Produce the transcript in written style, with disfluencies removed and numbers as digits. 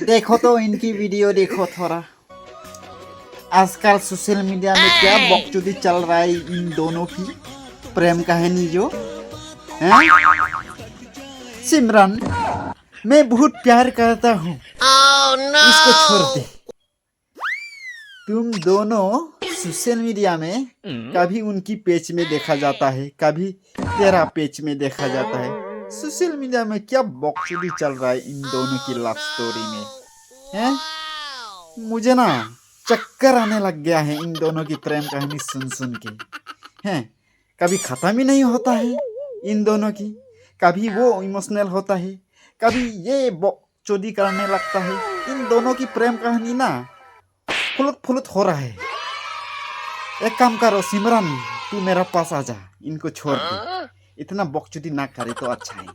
देखो तो इनकी वीडियो देखो थोड़ा। आजकल सोशल मीडिया में क्या बकचोदी चल रहा है इन दोनों की प्रेम कहानी जो है। सिमरन, मैं बहुत प्यार करता हूँ, इसको छोड़ दे। तुम दोनों सोशल मीडिया में कभी उनकी पेज में देखा जाता है, कभी तेरा पेज में देखा जाता है। सोशल मीडिया में क्या बकचोदी चल रहा है इन दोनों की लव स्टोरी में हैं? मुझे ना चक्कर आने लग गया है इन दोनों की प्रेम कहानी सुन सुन के हैं। कभी खत्म ही नहीं होता है इन दोनों की। कभी वो इमोशनल होता है, कभी ये बकचोदी करने लगता है। इन दोनों की प्रेम कहानी ना फुलत फुलत हो रहा है। एक काम करो सिमरन, तू मेरा पास आ जा, इनको छोड़ दे। इतना बकचोदी ना करे तो अच्छा है।